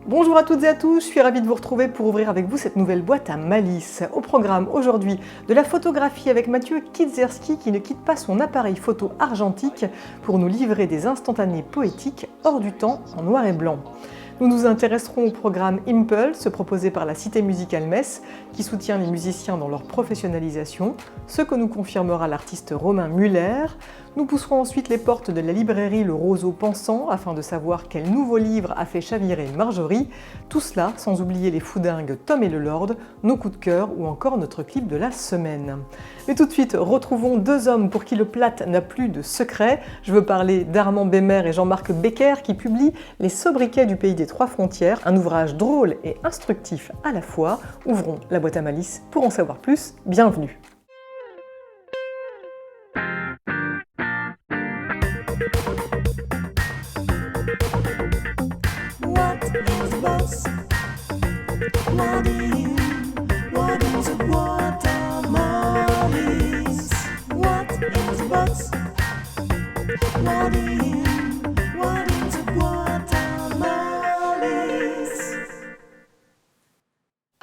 Bonjour à toutes et à tous, je suis ravie de vous retrouver pour ouvrir avec vous cette nouvelle boîte à malice. Au programme aujourd'hui, de la photographie avec Mathieu Kidzerski qui ne quitte pas son appareil photo argentique pour nous livrer des instantanés poétiques hors du temps en noir et blanc. Nous nous intéresserons au programme Impulse proposé par la Cité musicale Metz qui soutient les musiciens dans leur professionnalisation, ce que nous confirmera l'artiste Romain Muller. Nous pousserons ensuite les portes de la librairie Le Roseau Pensant afin de savoir quel nouveau livre a fait chavirer Marjorie. Tout cela sans oublier les foudingues Tom et le Lord, nos coups de cœur ou encore notre clip de la semaine. Mais tout de suite, retrouvons deux hommes pour qui le Platt n'a plus de secret. Je veux parler d'Armand Bémer et Jean-Marc Becker qui publient Les sobriquets du pays des trois frontières, un ouvrage drôle et instructif à la fois. Ouvrons la boîte à malice pour en savoir plus. Bienvenue.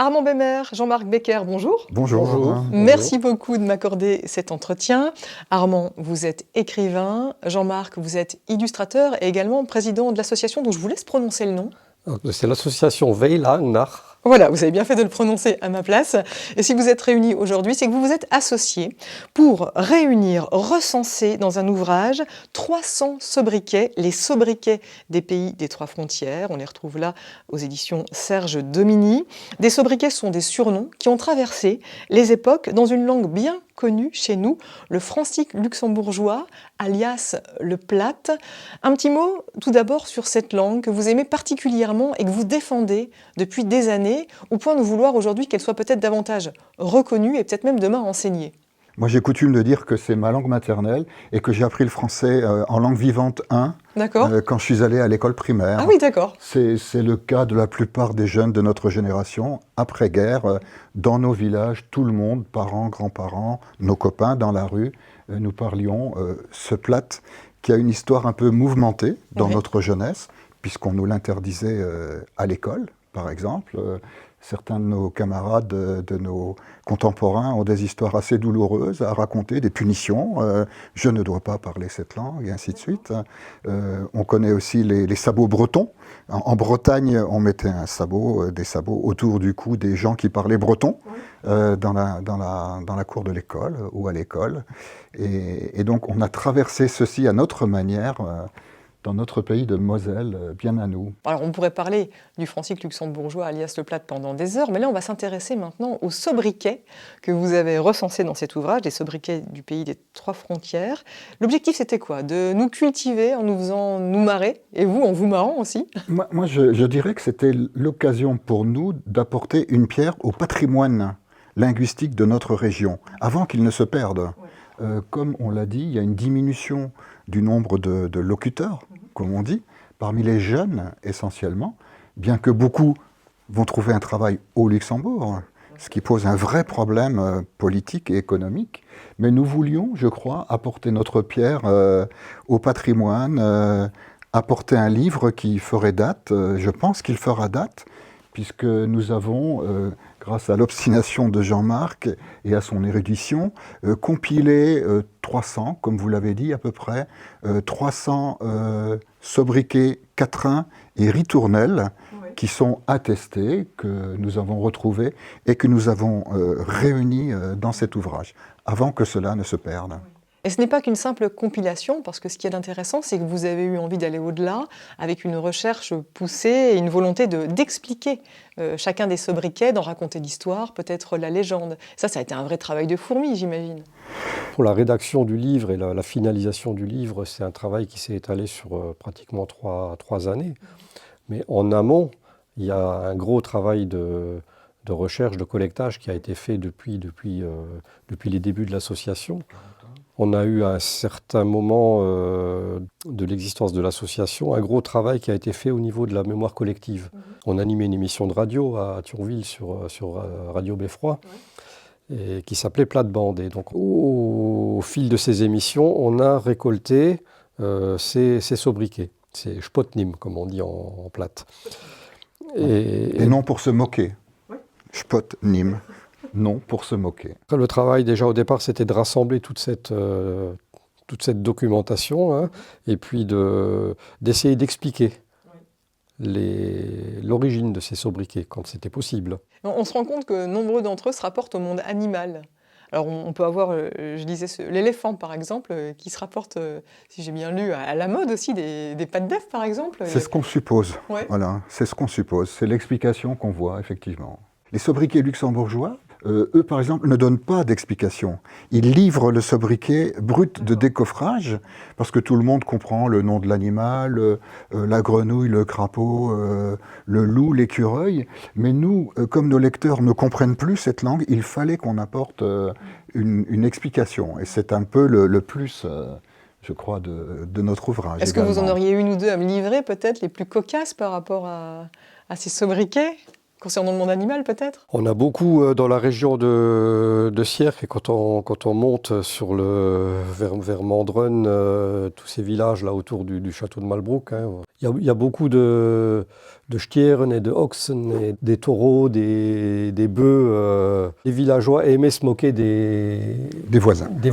Armand Bémer, Jean-Marc Becker, bonjour. Bonjour. Merci beaucoup de m'accorder cet entretien. Armand, vous êtes écrivain. Jean-Marc, vous êtes illustrateur et également président de l'association dont je vous laisse prononcer le nom. C'est l'association Weilanach. Voilà, vous avez bien fait de le prononcer à ma place. Et si vous êtes réunis aujourd'hui, c'est que vous vous êtes associés pour réunir, recenser dans un ouvrage 300 sobriquets, les sobriquets des pays des trois frontières. On les retrouve là aux éditions Serge Domini. Des sobriquets sont des surnoms qui ont traversé les époques dans une langue bien connue chez nous, le francique luxembourgeois, alias le platt. Un petit mot tout d'abord sur cette langue que vous aimez particulièrement et que vous défendez depuis des années, au point de vouloir aujourd'hui qu'elle soit peut-être davantage reconnue et peut-être même demain enseignée. Moi, j'ai coutume de dire que c'est ma langue maternelle et que j'ai appris le français en langue vivante 1 quand je suis allé à l'école primaire. Ah oui, d'accord. C'est le cas de la plupart des jeunes de notre génération. Après-guerre, dans nos villages, tout le monde, parents, grands-parents, nos copains dans la rue, nous parlions ce platt qui a une histoire un peu mouvementée dans notre jeunesse, puisqu'on nous l'interdisait à l'école, par exemple. Certains de nos camarades, de nos contemporains ont des histoires assez douloureuses à raconter, des punitions. Je ne dois pas parler cette langue, et ainsi de suite. On connaît aussi les sabots bretons. En Bretagne, on mettait des sabots autour du cou des gens qui parlaient breton dans la cour de l'école ou à l'école. Et donc, on a traversé ceci à notre manière dans notre pays de Moselle, bien à nous. Alors on pourrait parler du francique luxembourgeois alias le platt pendant des heures, mais là on va s'intéresser maintenant aux sobriquets que vous avez recensés dans cet ouvrage, les sobriquets du pays des trois frontières. L'objectif c'était quoi? De nous cultiver en nous faisant nous marrer, et vous en vous marrant aussi? Moi je dirais que c'était l'occasion pour nous d'apporter une pierre au patrimoine linguistique de notre région, avant qu'il ne se perde. Comme on l'a dit, il y a une diminution du nombre de locuteurs, comme on dit, parmi les jeunes essentiellement, bien que beaucoup vont trouver un travail au Luxembourg, ce qui pose un vrai problème politique et économique. Mais nous voulions, je crois, apporter notre pierre au patrimoine, apporter un livre qui ferait date, je pense qu'il fera date, puisque nous avons, grâce à l'obstination de Jean-Marc et à son érudition, compilé 300, comme vous l'avez dit à peu près, 300 sobriquets quatrains et ritournelles qui sont attestés, que nous avons retrouvés et que nous avons réunis dans cet ouvrage, avant que cela ne se perde. Et ce n'est pas qu'une simple compilation, parce que ce qui est intéressant, c'est que vous avez eu envie d'aller au-delà, avec une recherche poussée et une volonté d'expliquer chacun des sobriquets, d'en raconter l'histoire, peut-être la légende. Ça a été un vrai travail de fourmi, j'imagine. Pour la rédaction du livre et la finalisation du livre, c'est un travail qui s'est étalé sur pratiquement trois années. Mais en amont, il y a un gros travail de recherche, de collectage qui a été fait depuis les débuts de l'association. On a eu à un certain moment de l'existence de l'association un gros travail qui a été fait au niveau de la mémoire collective. On animait une émission de radio à Thionville sur Radio Beffroi et qui s'appelait Plate-Bande. Et donc au fil de ces émissions, on a récolté ces sobriquets, ces spotnim comme on dit en plate. Et non pour se moquer. Oui. Spot, Nîmes. Non pour se moquer. Le travail, déjà au départ, c'était de rassembler toute cette documentation, hein, et puis d'essayer d'expliquer l'origine de ces sobriquets, quand c'était possible. On se rend compte que nombreux d'entre eux se rapportent au monde animal. Alors on peut avoir, je disais, l'éléphant par exemple, qui se rapporte, si j'ai bien lu, à la mode aussi, des pattes d'œuf par exemple. C'est ce qu'on suppose. Ouais. Voilà, c'est ce qu'on suppose. C'est l'explication qu'on voit, effectivement. Les sobriquets luxembourgeois, eux, par exemple, ne donnent pas d'explication. Ils livrent le sobriquet brut de décoffrage, parce que tout le monde comprend le nom de l'animal, la grenouille, le crapaud, le loup, l'écureuil. Mais nous, comme nos lecteurs ne comprennent plus cette langue, il fallait qu'on apporte une explication. Et c'est un peu le plus, je crois, de notre ouvrage. Est-ce que vous en auriez une ou deux à me livrer, peut-être, les plus cocasses par rapport à ces sobriquets ? Concernant le monde animal, peut-être ? On a beaucoup dans la région de Sierck, et quand on monte vers Mandren, tous ces villages là autour du château de Malbrook, hein, il y a beaucoup de stieren et de oxen, et des taureaux, des bœufs. Les villageois aimaient se moquer des voisins. Des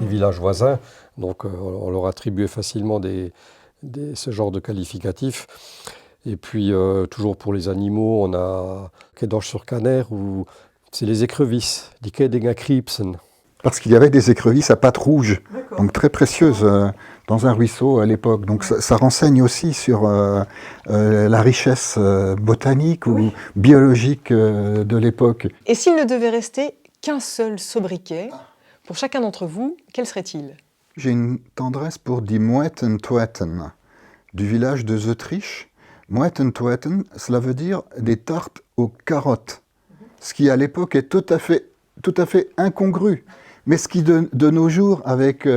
villages voisins. Donc on leur attribuait facilement ce genre de qualificatifs. Et puis, toujours pour les animaux, on a Kedange-sur-Caner, où c'est les écrevisses, die Kedingerkriepsen. Parce qu'il y avait des écrevisses à pattes rouges, donc très précieuses, dans un ruisseau à l'époque. Donc ça renseigne aussi sur la richesse botanique ou biologique de l'époque. Et s'il ne devait rester qu'un seul sobriquet, pour chacun d'entre vous, quel serait-il ? J'ai une tendresse pour die Moetten-Toetten, du village de Zeutrich. Moetten-Toetten, cela veut dire des tartes aux carottes, ce qui à l'époque est tout à fait incongru, mais ce qui de nos jours, avec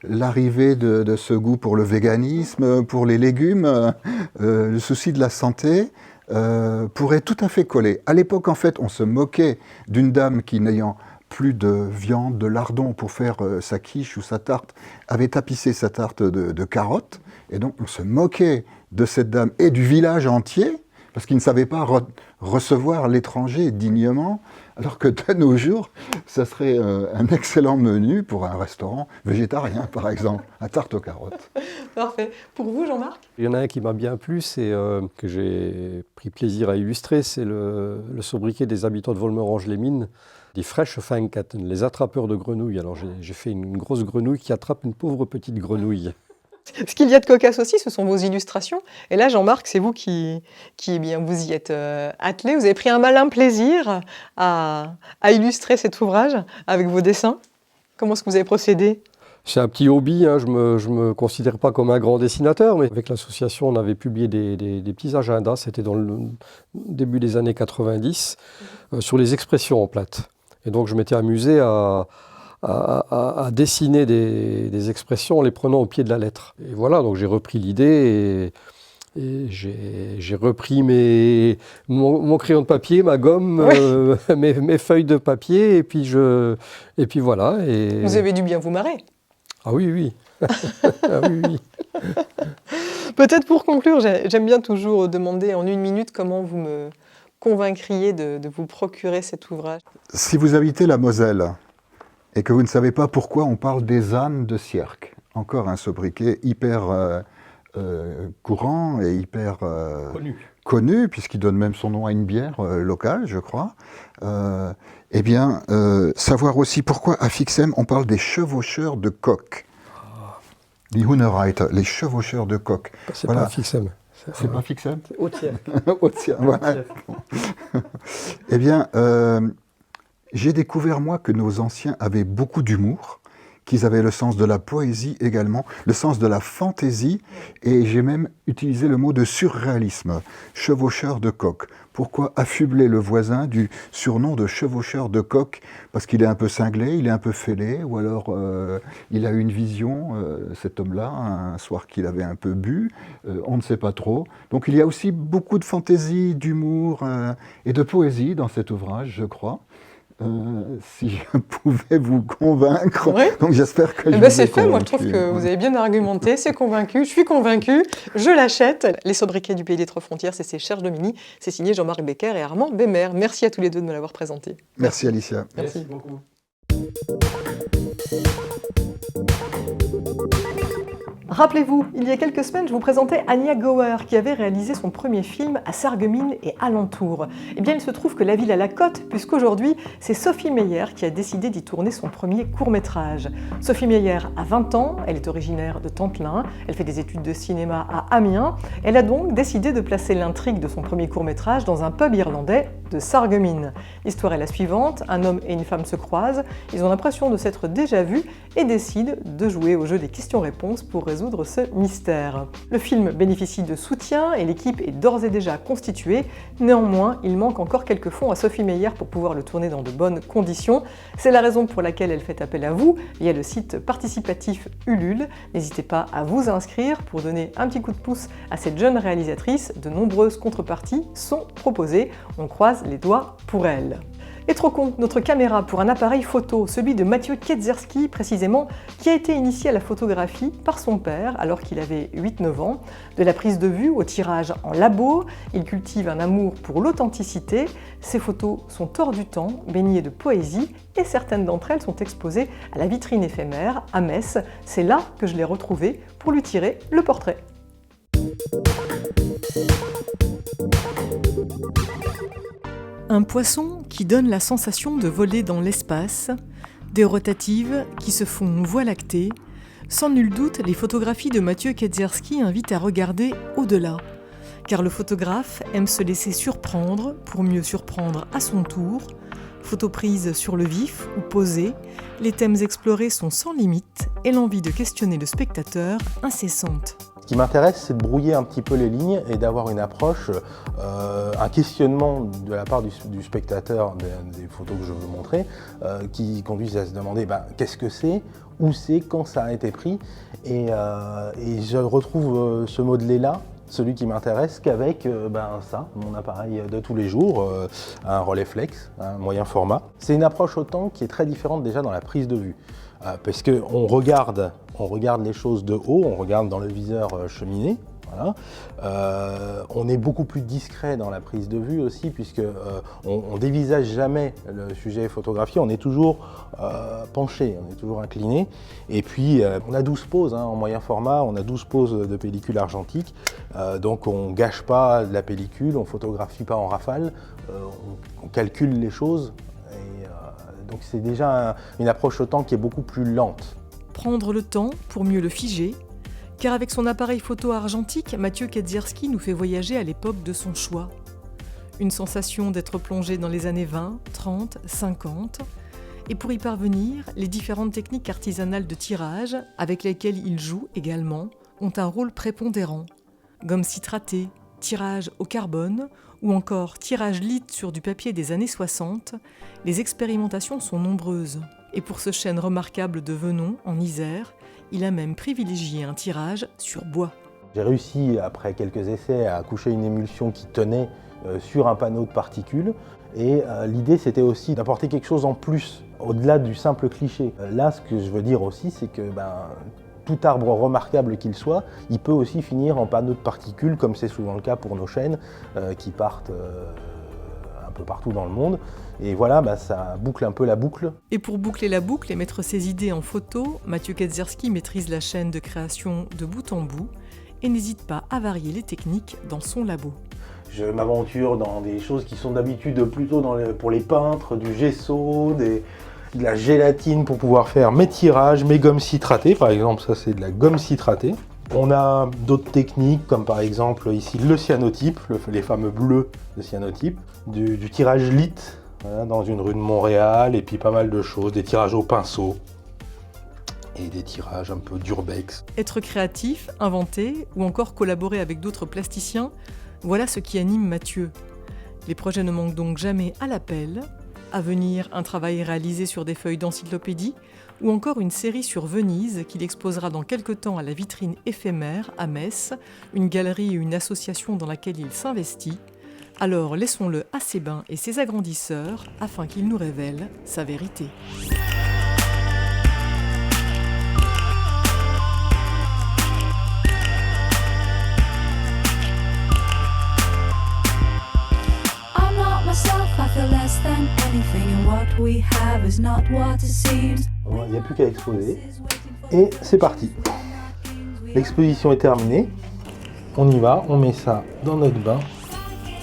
l'arrivée de ce goût pour le véganisme, pour les légumes, le souci de la santé, pourrait tout à fait coller. À l'époque, en fait, on se moquait d'une dame qui, n'ayant plus de viande, de lardon pour faire sa quiche ou sa tarte, avait tapissé sa tarte de carottes, et donc on se moquait de cette dame et du village entier, parce qu'ils ne savaient pas recevoir l'étranger dignement, alors que de nos jours, ça serait un excellent menu pour un restaurant végétarien, par exemple, la tarte aux carottes. Parfait. Pour vous, Jean-Marc ? Il y en a un qui m'a bien plu, et que j'ai pris plaisir à illustrer, c'est le sobriquet des habitants de Volmerange-les-Mines, die Freshfangkatten, les attrapeurs de grenouilles. Alors j'ai fait une grosse grenouille qui attrape une pauvre petite grenouille. Ce qu'il y a de cocasse aussi, ce sont vos illustrations. Et là, Jean-Marc, c'est vous qui vous y êtes attelé. Vous avez pris un malin plaisir à illustrer cet ouvrage avec vos dessins. Comment est-ce que vous avez procédé ? C'est un petit hobby, hein. Je me considère pas comme un grand dessinateur, mais avec l'association, on avait publié des petits agendas, c'était dans le début des années 90, sur les expressions en plate. Et donc je m'étais amusé à dessiner des expressions en les prenant au pied de la lettre. Et voilà, donc j'ai repris l'idée et j'ai repris mon crayon de papier, ma gomme, oui. mes feuilles de papier, et puis voilà. Et... Vous avez dû bien vous marrer. Ah oui, oui. Ah oui, oui. Peut-être pour conclure, j'aime bien toujours demander en une minute comment vous me convaincriez de vous procurer cet ouvrage. Si vous habitez la Moselle et que vous ne savez pas pourquoi on parle des ânes de Sierck, encore un sobriquet hyper courant et hyper connu, puisqu'il donne même son nom à une bière locale, je crois, eh bien, savoir aussi pourquoi à Fixem on parle des chevaucheurs de coqs. Die Hundereiter, les chevaucheurs de coqs. C'est pas Fixem. C'est pas Fixem ? C'est Haute-Sierck. Haute-Sierck, voilà. Eh bien, j'ai découvert, moi, que nos anciens avaient beaucoup d'humour, qu'ils avaient le sens de la poésie également, le sens de la fantaisie, et j'ai même utilisé le mot de surréalisme, chevaucheur de coq. Pourquoi affubler le voisin du surnom de chevaucheur de coq ? Parce qu'il est un peu cinglé, il est un peu fêlé, ou alors il a eu une vision, cet homme-là, un soir qu'il avait un peu bu, on ne sait pas trop. Donc il y a aussi beaucoup de fantaisie, d'humour et de poésie dans cet ouvrage, je crois. Si je pouvais vous convaincre, Ouais. donc j'espère que je Eh ben, vous ai c'est fait, moi je trouve convaincu. que vous avez bien argumenté, c'est convaincu, je suis convaincue, je l'achète. Les sobriquets du Pays des Trois Frontières, c'est Serge Domini, c'est signé Jean-Marc Becker et Armand Bémer. Merci à tous les deux de me l'avoir présenté. Merci Alicia. Merci. beaucoup. Rappelez-vous, il y a quelques semaines, je vous présentais Anya Gower qui avait réalisé son premier film à Sarreguemines et alentour. Eh bien, il se trouve que la ville a la cote, puisqu'aujourd'hui, c'est Sophie Meyer qui a décidé d'y tourner son premier court-métrage. Sophie Meyer a 20 ans, elle est originaire de Tenthelin, elle fait des études de cinéma à Amiens. Elle a donc décidé de placer l'intrigue de son premier court-métrage dans un pub irlandais de Sarreguemines. L'histoire est la suivante, un homme et une femme se croisent, ils ont l'impression de s'être déjà vus et décident de jouer au jeu des questions-réponses pour résoudre ce mystère. Le film bénéficie de soutien et l'équipe est d'ores et déjà constituée. Néanmoins, il manque encore quelques fonds à Sophie Meyer pour pouvoir le tourner dans de bonnes conditions. C'est la raison pour laquelle elle fait appel à vous via le site participatif Ulule. N'hésitez pas à vous inscrire pour donner un petit coup de pouce à cette jeune réalisatrice. De nombreuses contreparties sont proposées. On croise les doigts pour elle. Et trop con, notre caméra pour un appareil photo, celui de Mathieu Kiedzerski précisément, qui a été initié à la photographie par son père alors qu'il avait 8-9 ans. De la prise de vue au tirage en labo, il cultive un amour pour l'authenticité. Ses photos sont hors du temps, baignées de poésie, et certaines d'entre elles sont exposées à la vitrine éphémère à Metz. C'est là que je l'ai retrouvé pour lui tirer le portrait. Un poisson qui donne la sensation de voler dans l'espace, des rotatives qui se font voie lactée. Sans nul doute, les photographies de Mathieu Kiedzerski invitent à regarder au-delà. Car le photographe aime se laisser surprendre pour mieux surprendre à son tour. Photos prises sur le vif ou posées, les thèmes explorés sont sans limite et l'envie de questionner le spectateur incessante. Ce qui m'intéresse, c'est de brouiller un petit peu les lignes et d'avoir une approche, un questionnement de la part du spectateur des photos que je veux montrer, qui conduisent à se demander qu'est-ce que c'est, où c'est, quand ça a été pris. Et je retrouve ce modelé-là, celui qui m'intéresse, qu'avec ça, mon appareil de tous les jours, un Rolleiflex, un moyen format. C'est une approche autant qui est très différente déjà dans la prise de vue. Parce qu'on regarde les choses de haut, on regarde dans le viseur cheminée, voilà. On est beaucoup plus discret dans la prise de vue aussi, puisque on dévisage jamais le sujet photographié, on est toujours penché, on est toujours incliné. Et puis on a 12 poses en moyen format, on a 12 poses de pellicule argentique, donc on gâche pas la pellicule, on photographie pas en rafale, on calcule les choses. Donc c'est déjà une approche au temps qui est beaucoup plus lente. Prendre le temps pour mieux le figer, car avec son appareil photo argentique, Mathieu Kiedzerski nous fait voyager à l'époque de son choix. Une sensation d'être plongé dans les années 20, 30, 50. Et pour y parvenir, les différentes techniques artisanales de tirage, avec lesquelles il joue également, ont un rôle prépondérant. Gomme citratée, tirage au carbone ou encore tirage litre sur du papier des années 60, les expérimentations sont nombreuses. Et pour ce chêne remarquable de Venon, en Isère, il a même privilégié un tirage sur bois. J'ai réussi, après quelques essais, à coucher une émulsion qui tenait sur un panneau de particules. Et l'idée, c'était aussi d'apporter quelque chose en plus, au-delà du simple cliché. Là, ce que je veux dire aussi, c'est que tout arbre remarquable qu'il soit, il peut aussi finir en panneau de particules, comme c'est souvent le cas pour nos chênes, qui partent un peu partout dans le monde. Et voilà, ça boucle un peu la boucle. Et pour boucler la boucle et mettre ses idées en photo, Mathieu Kiedzerski maîtrise la chaîne de création de bout en bout et n'hésite pas à varier les techniques dans son labo. Je m'aventure dans des choses qui sont d'habitude plutôt pour les peintres, du gesso, de la gélatine pour pouvoir faire mes tirages, mes gommes citratées. Par exemple, ça c'est de la gomme citratée. On a d'autres techniques, comme par exemple ici le cyanotype, les fameux bleus de cyanotype, du tirage litre, voilà, dans une rue de Montréal, et puis pas mal de choses, des tirages au pinceau et des tirages un peu d'urbex. Être créatif, inventer ou encore collaborer avec d'autres plasticiens, voilà ce qui anime Mathieu. Les projets ne manquent donc jamais à l'appel. À venir, un travail réalisé sur des feuilles d'encyclopédie ou encore une série sur Venise qu'il exposera dans quelque temps à la vitrine éphémère à Metz, une galerie et une association dans laquelle il s'investit. Alors laissons-le à ses bains et ses agrandisseurs afin qu'il nous révèle sa vérité. Il n'y a plus qu'à exposer. Et c'est parti. L'exposition est terminée. On y va, on met ça dans notre bain.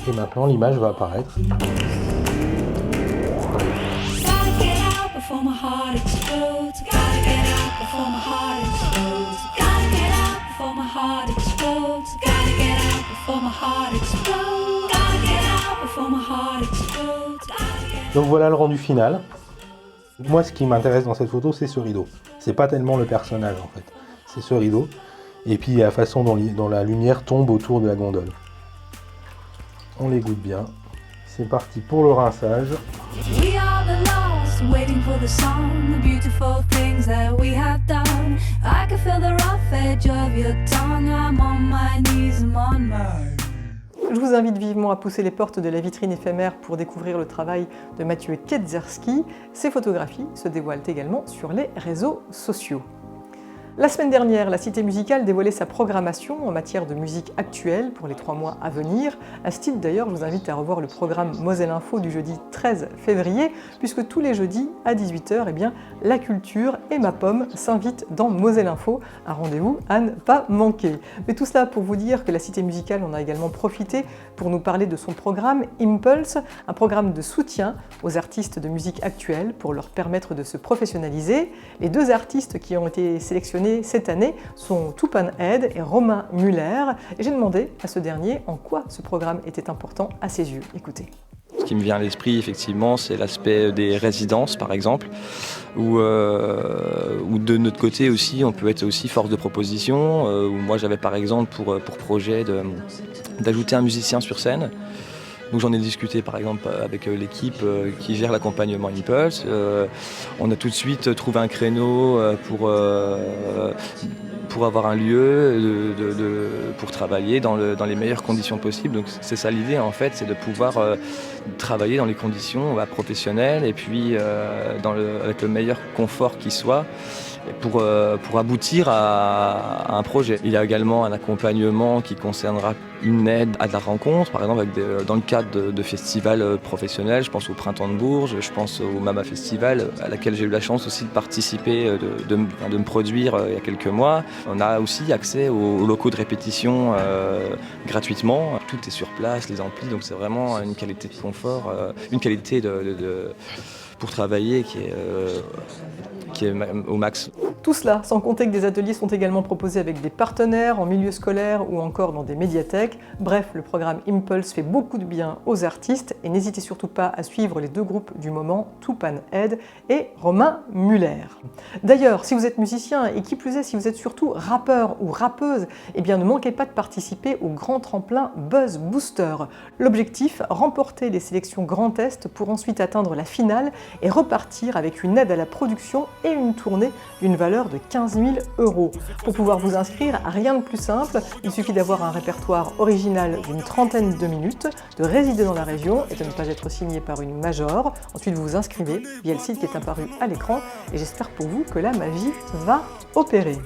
Et maintenant l'image va apparaître. Donc voilà le rendu final. Moi, ce qui m'intéresse dans cette photo, c'est ce rideau. C'est pas tellement le personnage en fait, c'est ce rideau. Et puis la façon dont la lumière tombe autour de la gondole. On l'égoutte bien. C'est parti pour le rinçage. We are the lost, waiting for the song, the beautiful things that we have done. I can feel the rough edge of your tongue. I'm on my knees, I'm on my... Je vous invite vivement à pousser les portes de la vitrine éphémère pour découvrir le travail de Mathieu Kiedzierski. Ses photographies se dévoilent également sur les réseaux sociaux. La semaine dernière, la Cité musicale dévoilait sa programmation en matière de musique actuelle pour les 3 mois à venir. À ce titre d'ailleurs, je vous invite à revoir le programme Moselle Info du jeudi 13 février, puisque tous les jeudis à 18h, la culture et ma pomme s'invitent dans Moselle Info, un rendez-vous à ne pas manquer. Mais tout cela pour vous dire que la Cité musicale en a également profité pour nous parler de son programme Impulse, un programme de soutien aux artistes de musique actuelle pour leur permettre de se professionnaliser. Les 2 artistes qui ont été sélectionnés cette année sont Tupan Head et Romain Muller. Et j'ai demandé à ce dernier en quoi ce programme était important à ses yeux. Écoutez. Ce qui me vient à l'esprit, effectivement, c'est l'aspect des résidences, par exemple, où de notre côté aussi, on peut être aussi force de proposition. Où moi, j'avais par exemple pour projet d'ajouter un musicien sur scène. Donc j'en ai discuté par exemple avec l'équipe qui gère l'accompagnement Impulse. On a tout de suite trouvé un créneau pour avoir un lieu pour travailler dans les meilleures conditions possibles. Donc c'est ça l'idée en fait, c'est de pouvoir travailler dans les conditions professionnelles et puis avec le meilleur confort qui soit. Pour aboutir à un projet. Il y a également un accompagnement qui concernera une aide à de la rencontre, par exemple dans le cadre de festivals professionnels. Je pense au Printemps de Bourges, je pense au Mama Festival, à laquelle j'ai eu la chance aussi de participer, de me produire il y a quelques mois. On a aussi accès aux locaux de répétition gratuitement. Tout est sur place, les amplis, donc c'est vraiment une qualité de confort, une qualité pour travailler qui est au max. Tout cela, sans compter que des ateliers sont également proposés avec des partenaires en milieu scolaire ou encore dans des médiathèques. Bref, le programme Impulse fait beaucoup de bien aux artistes et n'hésitez surtout pas à suivre les 2 groupes du moment, Tupan Head et Romain Muller. D'ailleurs, si vous êtes musicien et qui plus est si vous êtes surtout rappeur ou rappeuse, ne manquez pas de participer au grand tremplin Buzz Booster. L'objectif, remporter les sélections Grand Est pour ensuite atteindre la finale et repartir avec une aide à la production et une tournée d'une valeur de 15 000 €. Pour pouvoir vous inscrire, rien de plus simple, il suffit d'avoir un répertoire original d'une 30aine de minutes, de résider dans la région et de ne pas être signé par une major. Ensuite, vous vous inscrivez via le site qui est apparu à l'écran et j'espère pour vous que la magie va opérer.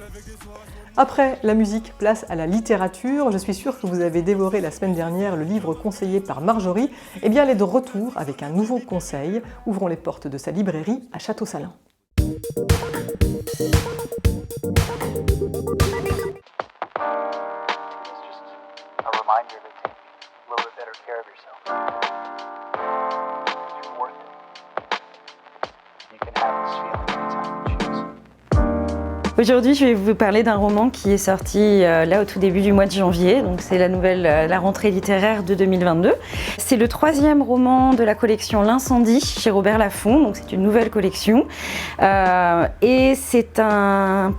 Après la musique, place à la littérature. Je suis sûre que vous avez dévoré la semaine dernière le livre conseillé par Marjorie. Elle est de retour avec un nouveau conseil. Ouvrons les portes de sa librairie à Château-Salins. Aujourd'hui, je vais vous parler d'un roman qui est sorti là au tout début du mois de janvier. Donc c'est la rentrée littéraire de 2022. C'est le 3e roman de la collection L'Incendie chez Robert Laffont. Donc c'est une nouvelle collection et c'est un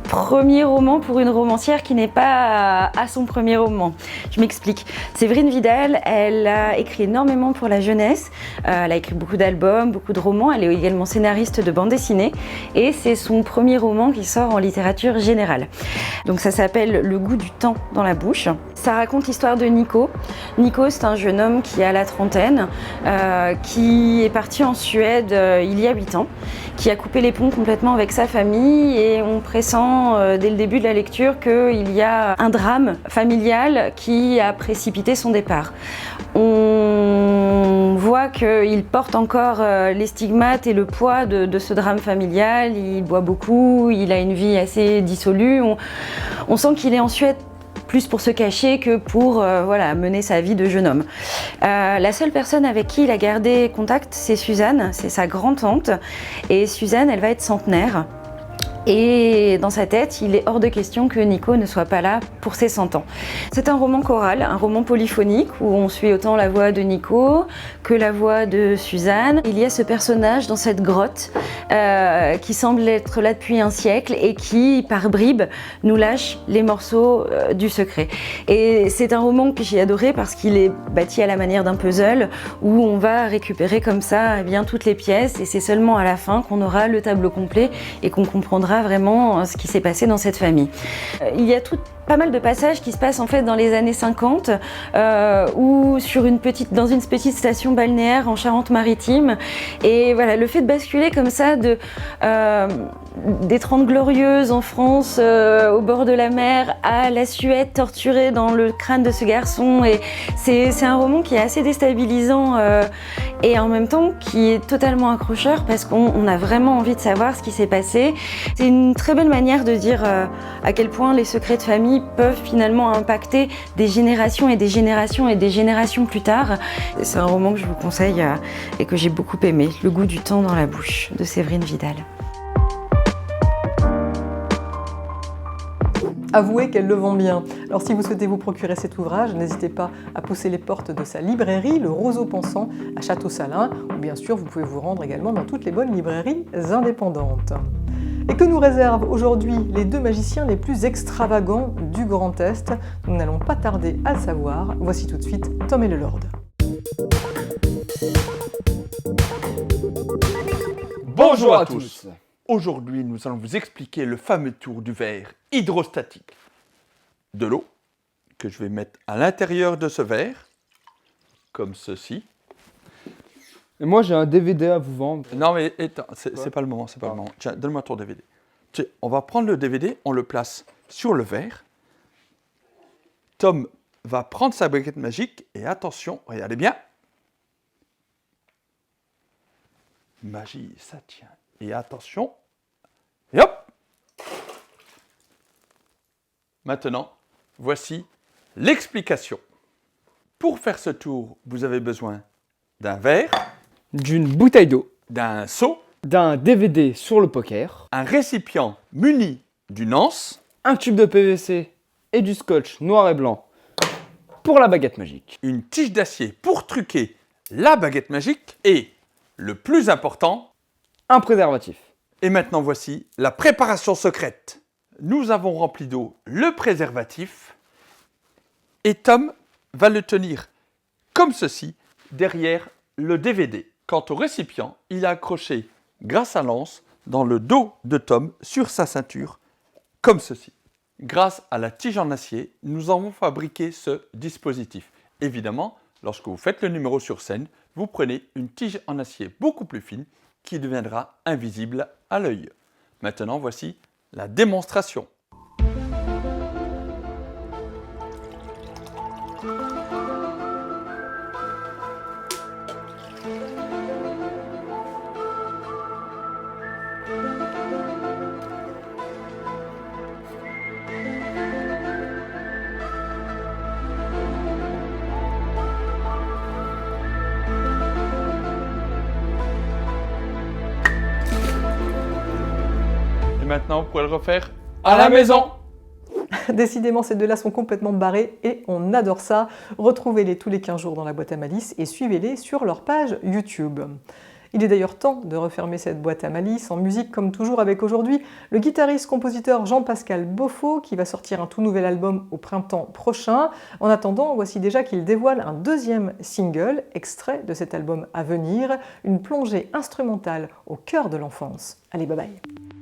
premier roman pour une romancière qui n'est pas à son premier roman. Je m'explique. Séverine Vidal, elle a écrit énormément pour la jeunesse. Elle a écrit beaucoup d'albums, beaucoup de romans. Elle est également scénariste de bande dessinée. Et c'est son premier roman qui sort en littérature générale. Donc ça s'appelle Le goût du temps dans la bouche. Ça raconte l'histoire de Nico. Nico, c'est un jeune homme qui a la trentaine, qui est parti en Suède il y a 8 ans, qui a coupé les ponts complètement avec sa famille et on pressent dès le début de la lecture qu'il y a un drame familial qui a précipité son départ. On voit qu'il porte encore les stigmates et le poids de ce drame familial. Il boit beaucoup, il a une vie assez dissolue. On sent qu'il est en Suède plus pour se cacher que pour mener sa vie de jeune homme. La seule personne avec qui il a gardé contact, c'est Suzanne, c'est sa grand-tante. Et Suzanne, elle va être centenaire. Et dans sa tête, il est hors de question que Nico ne soit pas là pour ses 100 ans. C'est un roman choral, un roman polyphonique où on suit autant la voix de Nico que la voix de Suzanne. Il y a ce personnage dans cette grotte qui semble être là depuis un siècle et qui, par bribes, nous lâche les morceaux du secret. Et c'est un roman que j'ai adoré parce qu'il est bâti à la manière d'un puzzle où on va récupérer comme ça toutes les pièces et c'est seulement à la fin qu'on aura le tableau complet et qu'on comprendra vraiment ce qui s'est passé dans cette famille. Il y a pas mal de passages qui se passent en fait dans les années 50 ou dans une petite station balnéaire en Charente-Maritime. Et voilà, le fait de basculer comme ça des 30 glorieuses en France au bord de la mer à la Suède torturée dans le crâne de ce garçon, et c'est un roman qui est assez déstabilisant et en même temps qui est totalement accrocheur parce qu'on a vraiment envie de savoir ce qui s'est passé. C'est une très belle manière de dire à quel point les secrets de famille peuvent finalement impacter des générations et des générations et des générations plus tard. C'est un roman que je vous conseille et que j'ai beaucoup aimé, Le goût du temps dans la bouche de Séverine Vidal. Avouez qu'elle le vend bien. Alors si vous souhaitez vous procurer cet ouvrage, n'hésitez pas à pousser les portes de sa librairie, le Roseau Pensant, à Château-Salins, ou bien sûr vous pouvez vous rendre également dans toutes les bonnes librairies indépendantes. Et que nous réservent aujourd'hui les 2 magiciens les plus extravagants du Grand Est? Nous n'allons pas tarder à le savoir. Voici tout de suite Tom et le Lord. Bonjour à tous. Aujourd'hui, nous allons vous expliquer le fameux tour du verre hydrostatique. De l'eau que je vais mettre à l'intérieur de ce verre, comme ceci. Et moi, j'ai un DVD à vous vendre. Non mais attends, c'est pas le moment, c'est pas le moment. Tiens, donne-moi ton DVD. Tiens, on va prendre le DVD, on le place sur le verre. Tom va prendre sa baguette magique et attention, regardez bien. Magie, ça tient. Et attention. Et hop! Maintenant, voici l'explication. Pour faire ce tour, vous avez besoin d'un verre, D'une bouteille d'eau, d'un seau, d'un DVD sur le poker, un récipient muni d'une anse, un tube de PVC et du scotch noir et blanc pour la baguette magique. une tige d'acier pour truquer la baguette magique et, le plus important, Un préservatif. et maintenant voici la préparation secrète. Nous avons rempli d'eau le préservatif et Tom va le tenir comme ceci derrière le DVD. Quant au récipient, il est accroché grâce à l'anse dans le dos de Tom sur sa ceinture comme ceci. Grâce à la tige en acier, nous avons fabriqué ce dispositif. Évidemment, lorsque vous faites le numéro sur scène, vous prenez une tige en acier beaucoup plus fine qui deviendra invisible à l'œil. Maintenant, voici la démonstration. Maintenant, vous pouvez le refaire à la maison. Décidément, ces 2-là sont complètement barrés et on adore ça. Retrouvez-les tous les 15 jours dans la boîte à malice et suivez-les sur leur page YouTube. Il est d'ailleurs temps de refermer cette boîte à malice, en musique comme toujours avec aujourd'hui le guitariste-compositeur Jean-Pascal Beaufort qui va sortir un tout nouvel album au printemps prochain. En attendant, voici déjà qu'il dévoile un deuxième single, extrait de cet album à venir, une plongée instrumentale au cœur de l'enfance. Allez, bye bye.